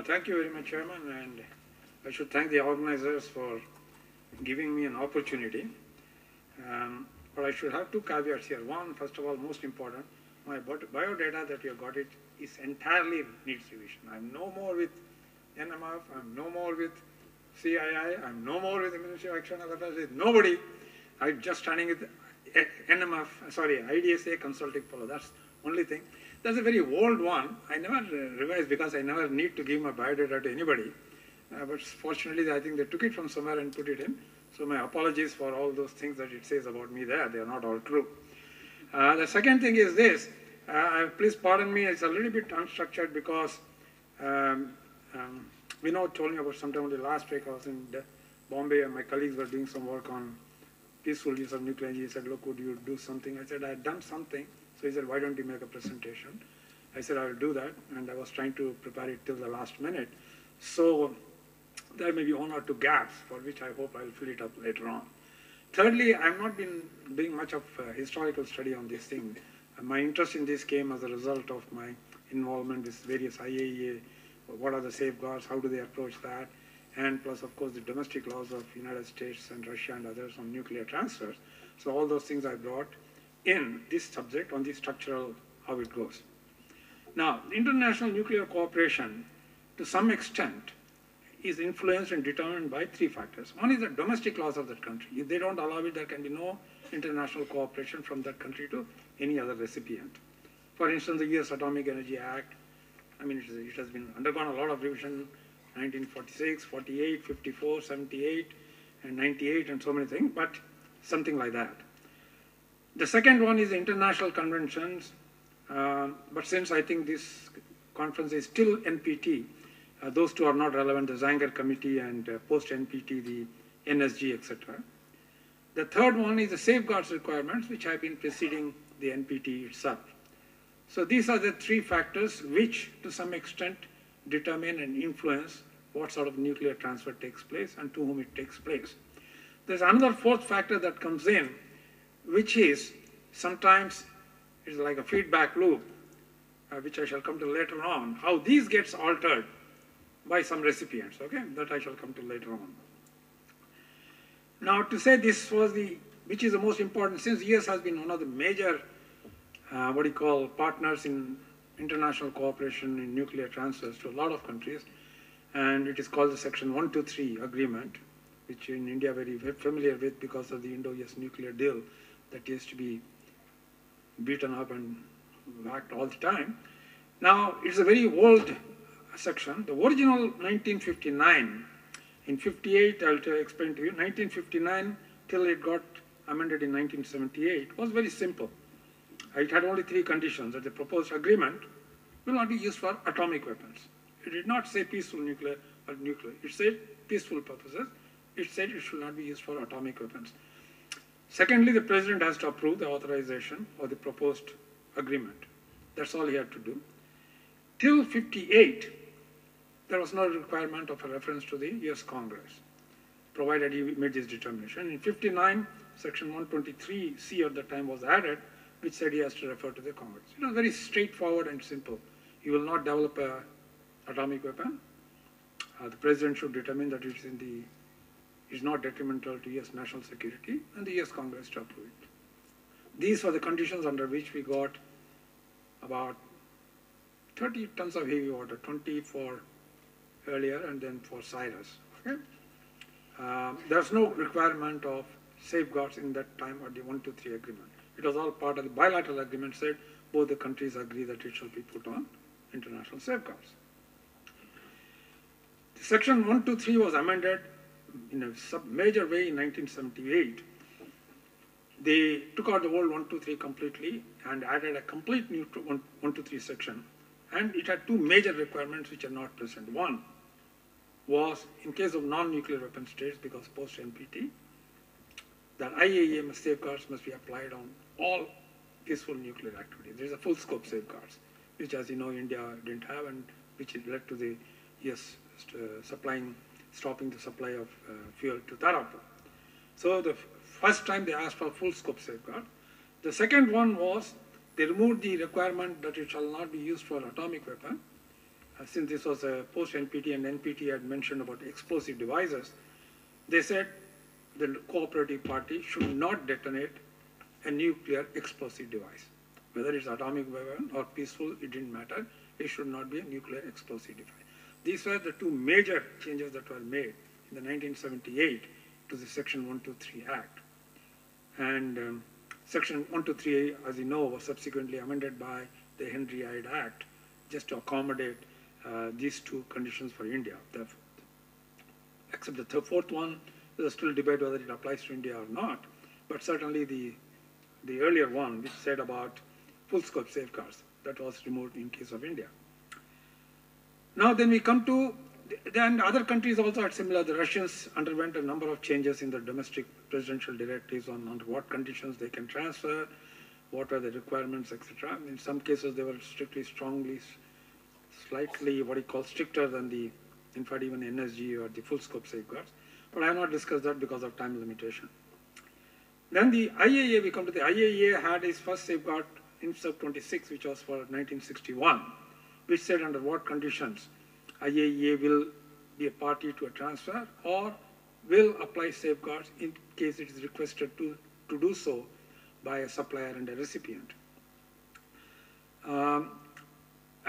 Thank you very much, Chairman, and I should thank the organizers for giving me an opportunity. But I should have two caveats here. One, first of all, most important, my biodata that you have got it is entirely needs revision. I'm no more with NMF, I'm no more with CII, I'm no more with the Ministry of External Affairs, with nobody. I'm just standing with IDSA consulting fellow. That's the only thing. That's a very old one. I never revised because I never need to give my biodata to anybody. But fortunately, I think they took it from somewhere and put it in. So my apologies for all those things that it says about me there. They are not all true. The second thing is this. Please pardon me, it's a little bit unstructured because Vinod told me about sometime only last week. I was in Bombay and my colleagues were doing some work on peaceful use of nuclear energy. He said, look, would you do something? I said, I had done something. So he said, why don't you make a presentation? I said, I will do that. And I was trying to prepare it till the last minute. So there may be one or two gaps for which I hope I will fill it up later on. Thirdly, I have not been doing much of historical study on this thing. My interest in this came as a result of my involvement with various IAEA. What are the safeguards? How do they approach that? And plus, of course, the domestic laws of United States and Russia and others on nuclear transfers. So all those things I brought in this subject on the structural, how it goes. Now, international nuclear cooperation, to some extent, is influenced and determined by three factors. One is the domestic laws of that country. If they don't allow it, there can be no international cooperation from that country to any other recipient. For instance, the US Atomic Energy Act, I mean, it has been undergone a lot of revision, 1946, 48, 54, 78, and 98, and so many things, but something like that. The second one is international conventions, but since I think this conference is still NPT, those two are not relevant, the Zanger Committee and post-NPT, the NSG, etc. The third one is the safeguards requirements, which have been preceding the NPT itself. So these are the three factors which, to some extent, determine and influence what sort of nuclear transfer takes place and to whom it takes place. There's another fourth factor that comes in, which is sometimes it's like a feedback loop, which I shall come to later on, how these gets altered by some recipients, okay? That I shall come to later on. Now, to say this was which is the most important, since US has been one of the major, partners in international cooperation in nuclear transfers to a lot of countries, and it is called the Section 123 Agreement, which in India very familiar with because of the Indo-US nuclear deal that used to be beaten up and whacked all the time. Now, it's a very old section. The original 1959, in 58, I'll explain to you, 1959 till it got amended in 1978 was very simple. It had only three conditions: that the proposed agreement will not be used for atomic weapons. It did not say peaceful nuclear or nuclear. It said peaceful purposes. It said it should not be used for atomic weapons. Secondly, the president has to approve the authorization of the proposed agreement. That's all he had to do. Till 58, there was no requirement of a reference to the US Congress, provided he made this determination. In 59, Section 123C at the time was added, which said he has to refer to the Congress. It was very straightforward and simple. He will not develop an atomic weapon. The president should determine that it is not detrimental to US national security, and the US Congress to approve it. These were the conditions under which we got about 30 tons of heavy water, 20 for earlier and then for Cyrus. Okay? There's no requirement of safeguards in that time or the 123 agreement. It was all part of the bilateral agreement, said both the countries agree that it shall be put on international safeguards. Section 123 was amended in a major way in 1978. They took out the old 123 completely and added a complete new 123 section. And it had two major requirements which are not present. One was, in case of non-nuclear weapon states, because post-NPT, that IAEA safeguards must be applied on all peaceful nuclear activities. There is a full scope safeguards, which, as you know, India didn't have, and which led to the US stopping the supply of fuel to Tarapur. So the first time they asked for full scope safeguard. The second one was they removed the requirement that it shall not be used for atomic weapon, since this was a post-NPT and NPT had mentioned about explosive devices, they said the cooperative party should not detonate a nuclear explosive device. Whether it's atomic weapon or peaceful, it didn't matter. It should not be a nuclear explosive device. These were the two major changes that were made in the 1978 to the Section 123 Act. And Section 123, as you know, was subsequently amended by the Henry Hyde Act just to accommodate these two conditions for India. Except the fourth one, there's still debate whether it applies to India or not, but certainly the earlier one, which said about full scope safeguards, that was removed in case of India. Now then we come to, then other countries also had similar. The Russians underwent a number of changes in the domestic presidential directives on under what conditions they can transfer, what are the requirements, etc. In some cases they were slightly what you call stricter than the, in fact even NSG or the full scope safeguards. But I have not discussed that because of time limitation. Then the IAEA, we come to the IAEA had its first safeguard INFCIRC 26, which was for 1961, which said under what conditions IAEA will be a party to a transfer or will apply safeguards in case it is requested to do so by a supplier and a recipient.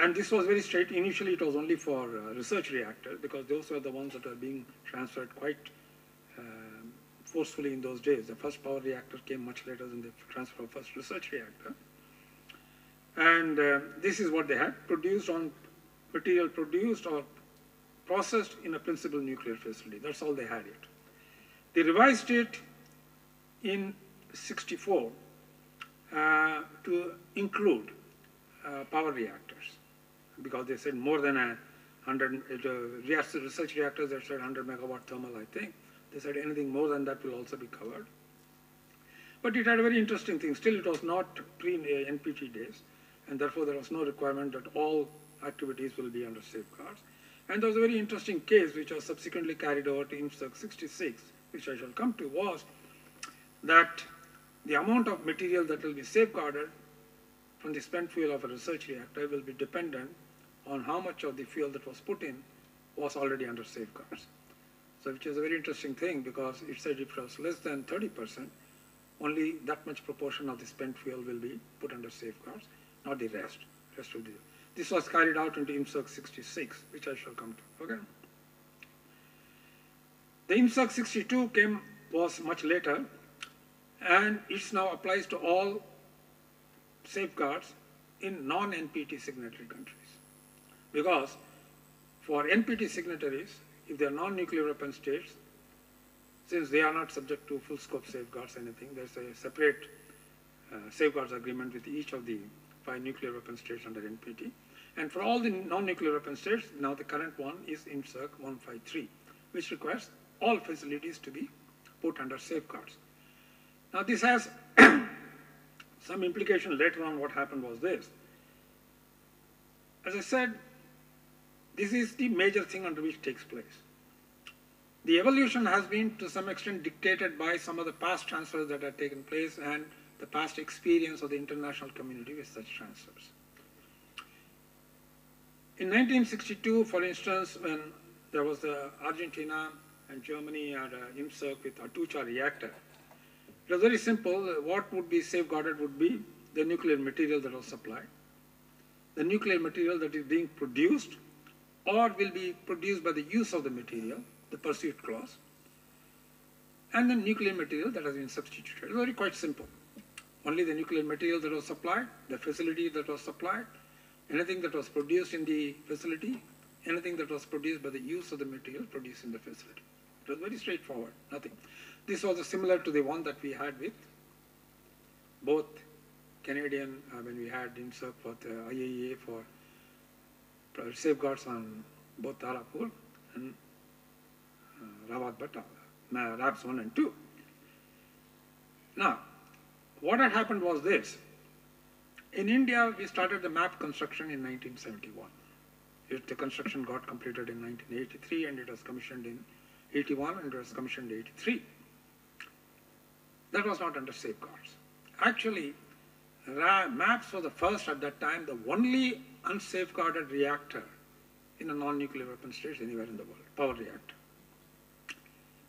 And this was very straight. Initially it was only for research reactors because those were the ones that are being transferred quite forcefully in those days. The first power reactor came much later than the transfer of first research reactor. And this is what they had, produced on material produced or processed in a principal nuclear facility. That's all they had it. They revised it in '64 to include power reactors because they said more than 100 research reactors that said 100 megawatt thermal, I think. They said anything more than that will also be covered. But it had a very interesting thing. Still, it was not pre-NPT days, and therefore there was no requirement that all activities will be under safeguards. And there was a very interesting case which was subsequently carried over to INFCIRC 66, which I shall come to, was that the amount of material that will be safeguarded from the spent fuel of a research reactor will be dependent on how much of the fuel that was put in was already under safeguards. So which is a very interesting thing because it said if it was less than 30%, only that much proportion of the spent fuel will be put under safeguards, not the rest. Will be. This was carried out into INFCIRC 66, which I shall come to. Okay. The INFCIRC 62 was much later, and it now applies to all safeguards in non-NPT signatory countries. Because for NPT signatories, if they are non-nuclear weapon states, since they are not subject to full scope safeguards or anything, there's a separate safeguards agreement with each of the 5 nuclear weapon states under NPT. And for all the non-nuclear weapon states, now the current one is INFCIRC 153, which requires all facilities to be put under safeguards. Now this has some implication later on. What happened was this. As I said, this is the major thing under which takes place. The evolution has been to some extent dictated by some of the past transfers that have taken place and the past experience of the international community with such transfers. In 1962, for instance, when there was the Argentina and Germany had INFCIRC with Atucha reactor, it was very simple. What would be safeguarded would be the nuclear material that was supplied, the nuclear material that is being produced or will be produced by the use of the material, the pursuit clause, and the nuclear material that has been substituted. It's very quite simple. Only the nuclear material that was supplied, the facility that was supplied, anything that was produced in the facility, anything that was produced by the use of the material produced in the facility. It was very straightforward, nothing. This was similar to the one that we had with both Canadian, when we had INFCIRC for the IAEA for safeguards on both Tarapur and Rawat Bhatta, RAPS 1 and 2. Now, what had happened was this. In India, we started the map construction in 1971. The construction got completed in 1983 and it was commissioned in 81 and it was commissioned in 83. That was not under safeguards. Actually, MAPS was the first at that time, the only unsafeguarded reactor in a non-nuclear weapon states anywhere in the world, power reactor.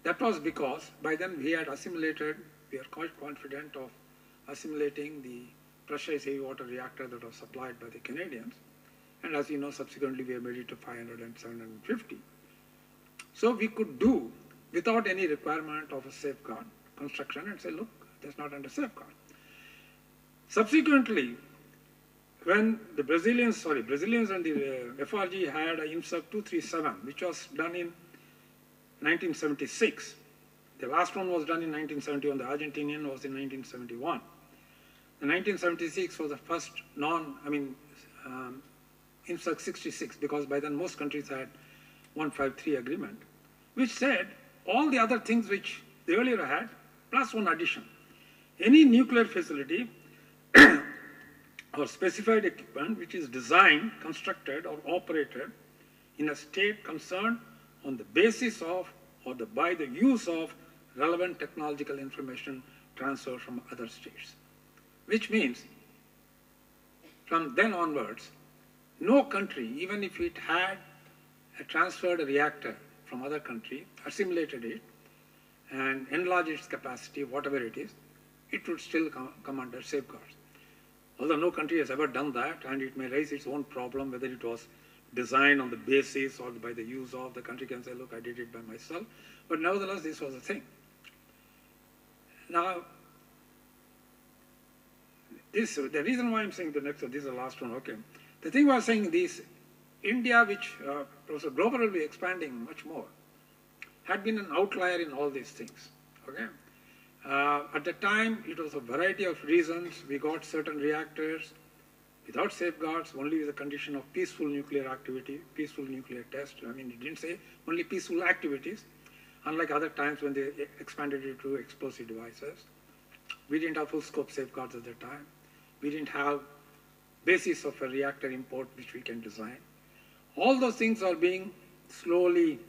That was because by then we had assimilated, we are quite confident of assimilating the pressurized heavy water reactor that was supplied by the Canadians. And as you know, subsequently we have made it to 500 and 750. So we could do without any requirement of a safeguard construction and say, look, that's not under safeguard. Subsequently, when the Brazilians and the FRG had a INFCIRC 237, which was done in 1976. The last one was done in 1971. The Argentinian was in 1971. The 1976 was the first INFCIRC 66, because by then most countries had 153 agreement, which said all the other things which they earlier had, plus one addition. Any nuclear facility or specified equipment which is designed, constructed, or operated in a state concerned on the basis of or by the use of relevant technological information transferred from other states. Which means, from then onwards, no country, even if it had transferred a reactor from other country, assimilated it, and enlarged its capacity, whatever it is, it would still come under safeguards. Although no country has ever done that, and it may raise its own problem, whether it was designed on the basis or by the use of, the country can say, look, I did it by myself. But nevertheless, this was a thing. Now, the reason why I'm saying the next one, this is the last one, okay. The thing was saying this, India, which was globally expanding much more, had been an outlier in all these things, okay. At the time, it was a variety of reasons. We got certain reactors without safeguards, only with the condition of peaceful nuclear activity, peaceful nuclear test. I mean, it didn't say only peaceful activities, unlike other times when they expanded it to explosive devices. We didn't have full scope safeguards at that time. We didn't have basis of a reactor import which we can design. All those things are being slowly,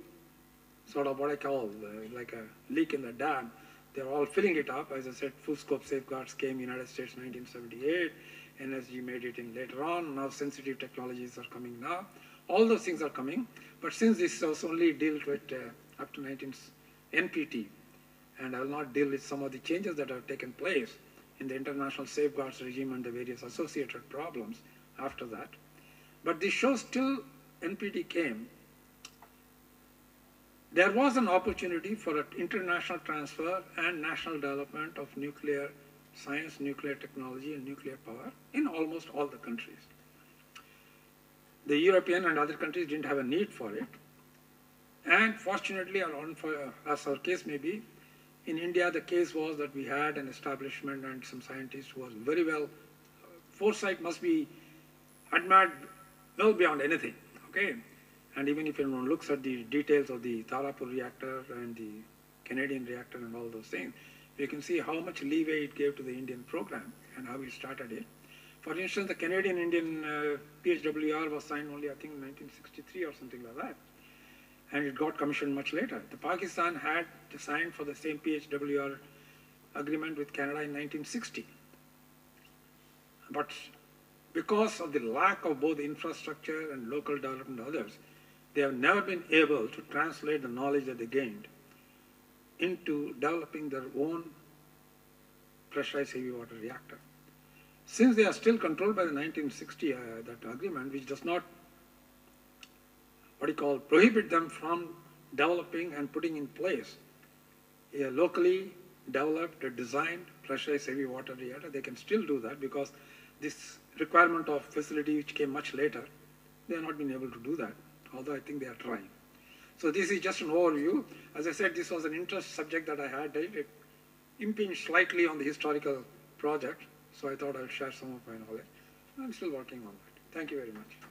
sort of what I call like a leak in the dam. They're all filling it up. As I said, full scope safeguards came in the United States in 1978. NSG made it in later on. Now sensitive technologies are coming now. All those things are coming. But since this was only dealt with up to NPT, and I will not deal with some of the changes that have taken place in the international safeguards regime and the various associated problems after that. But this shows till NPT came, there was an opportunity for an international transfer and national development of nuclear science, nuclear technology, and nuclear power in almost all the countries. The European and other countries didn't have a need for it. And fortunately, as our case may be, in India, the case was that we had an establishment and some scientists who was very well, foresight must be admired well beyond anything, okay? And even if anyone looks at the details of the Tarapur reactor and the Canadian reactor and all those things, you can see how much leeway it gave to the Indian program and how we started it. For instance, the Canadian-Indian PHWR was signed only, I think, in 1963 or something like that. And it got commissioned much later. The Pakistan had signed for the same PHWR agreement with Canada in 1960. But because of the lack of both infrastructure and local development and others, they have never been able to translate the knowledge that they gained into developing their own pressurized heavy water reactor. Since they are still controlled by the 1960 that agreement, which does not prohibit them from developing and putting in place a locally developed, designed pressurized heavy water reactor, they can still do that because this requirement of facility which came much later, they have not been able to do that, although I think they are trying. So this is just an overview. As I said, this was an interest subject that I had. It impinged slightly on the historical project, so I thought I would share some of my knowledge. I'm still working on that. Thank you very much.